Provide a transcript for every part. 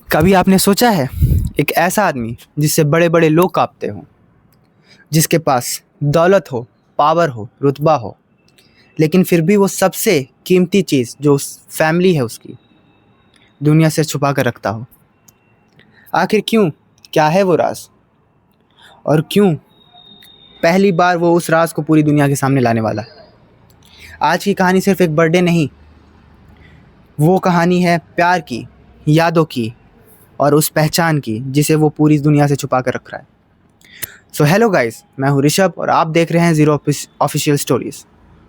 कभी आपने सोचा है एक ऐसा आदमी जिससे बड़े बड़े लोग कांपते हों, जिसके पास दौलत हो, पावर हो, रुतबा हो, लेकिन फिर भी वो सबसे कीमती चीज़ जो उस फैमिली है उसकी दुनिया से छुपा कर रखता हो। आखिर क्यों? क्या है वो राज? और क्यों पहली बार वो उस राज को पूरी दुनिया के सामने लाने वाला है? आज की कहानी सिर्फ एक बर्थडे नहीं, वो कहानी है प्यार की, यादों की और उस पहचान की जिसे वो पूरी दुनिया से छुपा कर रख रहा है। सो हेलो गाइस, मैं हूँ ऋषभ और आप देख रहे हैं ज़ीरो ऑफिशियल स्टोरीज़।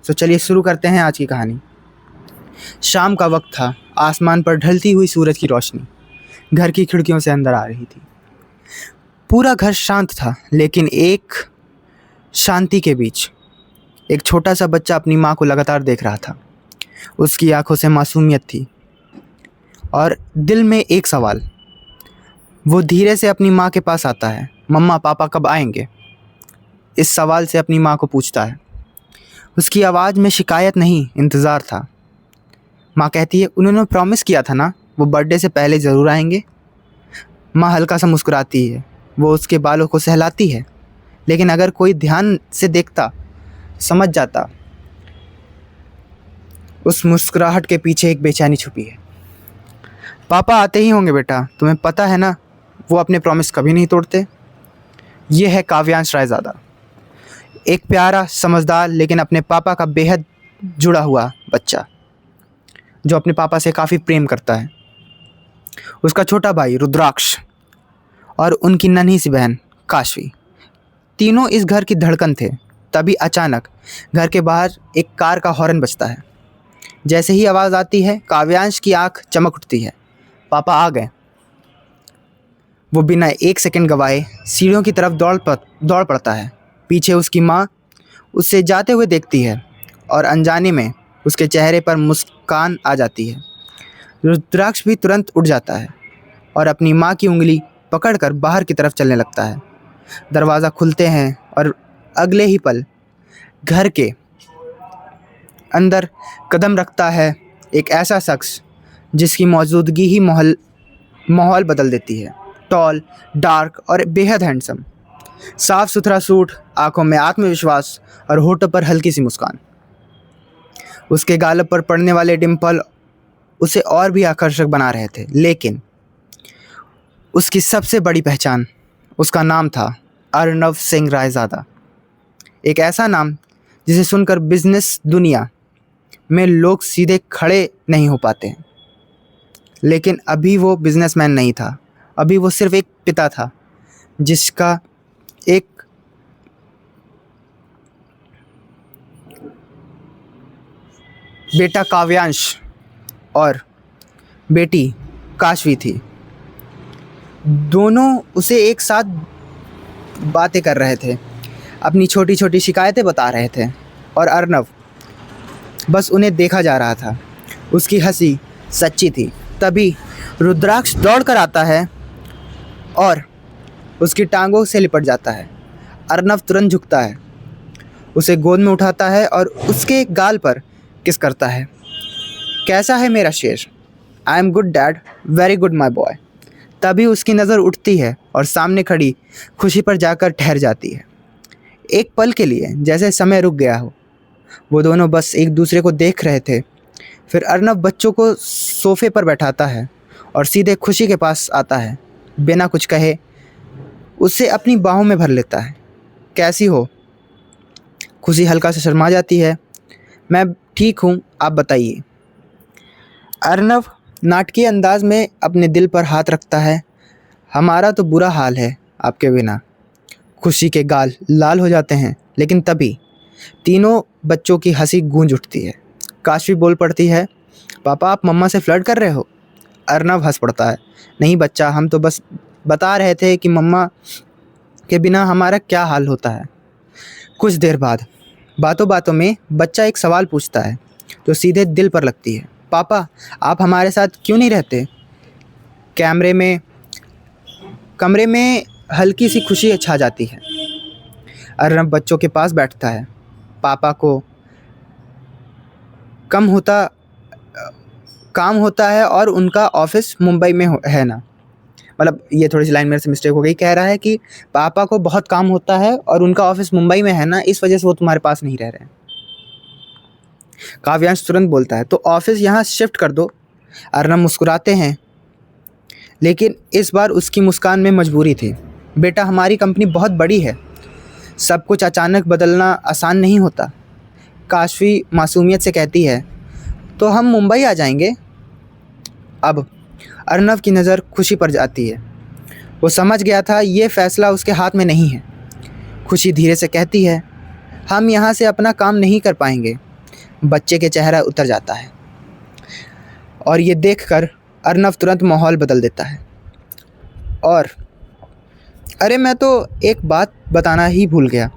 सो चलिए शुरू करते हैं आज की कहानी। शाम का वक्त था, आसमान पर ढलती हुई सूरज की रोशनी घर की खिड़कियों से अंदर आ रही थी। पूरा घर शांत था, लेकिन एक शांति के बीच एक छोटा सा बच्चा अपनी माँ को लगातार देख रहा था। उसकी आंखों से मासूमियत थी और दिल में एक सवाल। वो धीरे से अपनी माँ के पास आता है। मम्मा, पापा कब आएंगे? इस सवाल से अपनी माँ को पूछता है। उसकी आवाज़ में शिकायत नहीं, इंतज़ार था। माँ कहती है, उन्होंने प्रॉमिस किया था ना, वो बर्थडे से पहले ज़रूर आएंगे। माँ हल्का सा मुस्कुराती है। वो उसके बालों को सहलाती है, लेकिन अगर कोई ध्यान से देखता समझ जाता उस मुस्कुराहट के पीछे एक बेचैनी छुपी है। पापा आते ही होंगे बेटा, तुम्हें पता है ना, वो अपने प्रॉमिस कभी नहीं तोड़ते। ये है काव्यांश रायज़ादा, एक प्यारा, समझदार लेकिन अपने पापा का बेहद जुड़ा हुआ बच्चा जो अपने पापा से काफ़ी प्रेम करता है। उसका छोटा भाई रुद्राक्ष और उनकी नन्ही सी बहन काशवी, तीनों इस घर की धड़कन थे। तभी अचानक घर के बाहर एक कार का हॉर्न बजता है। जैसे ही आवाज़ आती है, काव्यांश की आंख चमक उठती है। पापा आ गए। वो बिना एक सेकंड गवाए सीढ़ियों की तरफ दौड़ पड़ता है। पीछे उसकी माँ उससे जाते हुए देखती है और अनजाने में उसके चेहरे पर मुस्कान आ जाती है। रुद्राक्ष भी तुरंत उठ जाता है और अपनी माँ की उंगली पकड़कर बाहर की तरफ चलने लगता है। दरवाज़ा खुलते हैं और अगले ही पल घर के अंदर कदम रखता है एक ऐसा शख्स जिसकी मौजूदगी ही माहौल बदल देती है। टॉल, डार्क और बेहद हैंडसम, साफ सुथरा सूट, आंखों में आत्मविश्वास और होठों पर हल्की सी मुस्कान। उसके गाल पर पड़ने वाले डिम्पल उसे और भी आकर्षक बना रहे थे, लेकिन उसकी सबसे बड़ी पहचान, उसका नाम था अर्नव सिंह रायज़ादा। एक ऐसा नाम जिसे सुनकर बिजनेस दुनिया में लोग सीधे खड़े नहीं हो पाते हैं। लेकिन अभी वो बिजनेसमैन नहीं था, अभी वो सिर्फ एक पिता था जिसका एक बेटा काव्यांश और बेटी काशवी थी। दोनों उसे एक साथ बातें कर रहे थे, अपनी छोटी छोटी शिकायतें बता रहे थे और अर्नव बस उन्हें देखा जा रहा था। उसकी हंसी सच्ची थी। तभी रुद्राक्ष दौड़ कर आता है और उसकी टांगों से लिपट जाता है। अर्नव तुरंत झुकता है, उसे गोद में उठाता है और उसके गाल पर किस करता है। कैसा है मेरा शेर? I am good dad, very good my boy. तभी उसकी नज़र उठती है और सामने खड़ी खुशी पर जाकर ठहर जाती है। एक पल के लिए जैसे समय रुक गया हो। वो दोनों बस एक दूसरे को देख रहे थे। फिर अर्नव बच्चों को सोफे पर बैठाता है और सीधे खुशी के पास आता है। बिना कुछ कहे उसे अपनी बाहों में भर लेता है। कैसी हो? खुशी हल्का से शर्मा जाती है। मैं ठीक हूँ, आप बताइए। अर्नव नाटकीय अंदाज में अपने दिल पर हाथ रखता है। हमारा तो बुरा हाल है आपके बिना। खुशी के गाल लाल हो जाते हैं, लेकिन तभी तीनों बच्चों की हंसी गूंज उठती है। काशवी बोल पड़ती है, पापा आप मम्मा से फ्लर्ट कर रहे हो? अर्नव हंस पड़ता है, नहीं बच्चा, हम तो बस बता रहे थे कि मम्मा के बिना हमारा क्या हाल होता है। कुछ देर बाद बातों बातों में बच्चा एक सवाल पूछता है जो सीधे दिल पर लगती है। पापा आप हमारे साथ क्यों नहीं रहते? कमरे में हल्की सी खुशी छा जाती है। अर्नव बच्चों के पास बैठता है। पापा को कम होता काम होता है और उनका ऑफिस मुंबई में है ना। मतलब ये थोड़ी सी लाइन मेरे से मिस्टेक हो गई। कह रहा है कि पापा को बहुत काम होता है और उनका ऑफिस मुंबई में है ना, इस वजह से वो तुम्हारे पास नहीं रह रहे हैं। काव्यांश तुरंत बोलता है, तो ऑफिस यहाँ शिफ्ट कर दो। अर्नब मुस्कुराते हैं, लेकिन इस बार उसकी मुस्कान में मजबूरी थी। बेटा, हमारी कंपनी बहुत बड़ी है, सब कुछ अचानक बदलना आसान नहीं होता। काशवी मासूमियत से कहती है, तो हम मुंबई आ जाएंगे। अब अर्नब की नज़र खुशी पर जाती है। वो समझ गया था ये फैसला उसके हाथ में नहीं है। खुशी धीरे से कहती है, हम यहाँ से अपना काम नहीं कर पाएंगे। बच्चे के चेहरा उतर जाता है और ये देखकर अर्नब तुरंत माहौल बदल देता है। और अरे, मैं तो एक बात बताना ही भूल गया।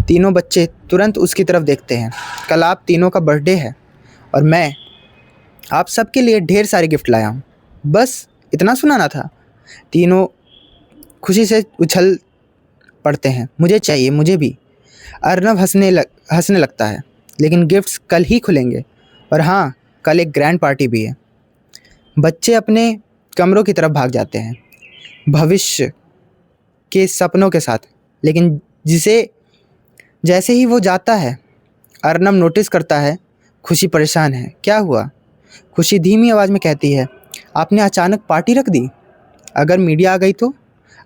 तीनों बच्चे तुरंत उसकी तरफ देखते हैं। कल आप तीनों का बर्थडे है और मैं आप सबके लिए ढेर सारे गिफ्ट लाया हूँ। बस इतना सुनाना था। तीनों खुशी से उछल पड़ते हैं। मुझे चाहिए, मुझे भी। अर्नब हंसने लगता है। लेकिन गिफ्ट्स कल ही खुलेंगे और हाँ, कल एक ग्रैंड पार्टी भी है। बच्चे अपने कमरों की तरफ भाग जाते हैं, भविष्य के सपनों के साथ। लेकिन जैसे ही वो जाता है, अर्नब नोटिस करता है खुशी परेशान है। क्या हुआ? खुशी धीमी आवाज़ में कहती है, आपने अचानक पार्टी रख दी। अगर मीडिया आ गई तो?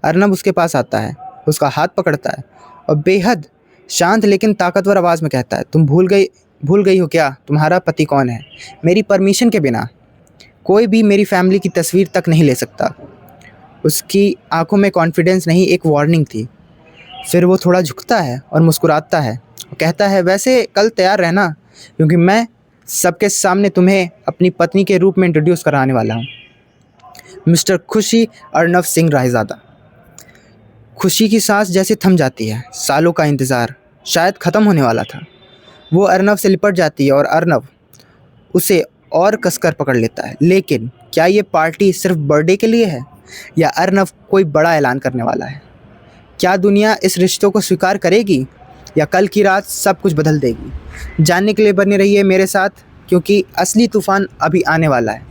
अर्नब उसके पास आता है, उसका हाथ पकड़ता है और बेहद शांत लेकिन ताकतवर आवाज़ में कहता है, तुम भूल गई हो क्या तुम्हारा पति कौन है? मेरी परमिशन के बिना कोई भी मेरी फैमिली की तस्वीर तक नहीं ले सकता। उसकी आंखों में कॉन्फिडेंस नहीं, एक वार्निंग थी। फिर वो थोड़ा झुकता है और मुस्कुराता है और कहता है, वैसे कल तैयार रहना, क्योंकि मैं सबके सामने तुम्हें अपनी पत्नी के रूप में इंट्रोड्यूस कराने वाला हूँ। मिस्टर खुशी अर्नब सिंह रायज़ादा। खुशी की सांस जैसे थम जाती है। सालों का इंतज़ार शायद ख़त्म होने वाला था। वो अर्नब से लिपट जाती है और अर्नब उसे और कसकर पकड़ लेता है। लेकिन क्या ये पार्टी सिर्फ बर्थडे के लिए है या अर्नब कोई बड़ा ऐलान करने वाला है? क्या दुनिया इस रिश्तों को स्वीकार करेगी या कल की रात सब कुछ बदल देगी? जानने के लिए बने रहिए मेरे साथ, क्योंकि असली तूफ़ान अभी आने वाला है।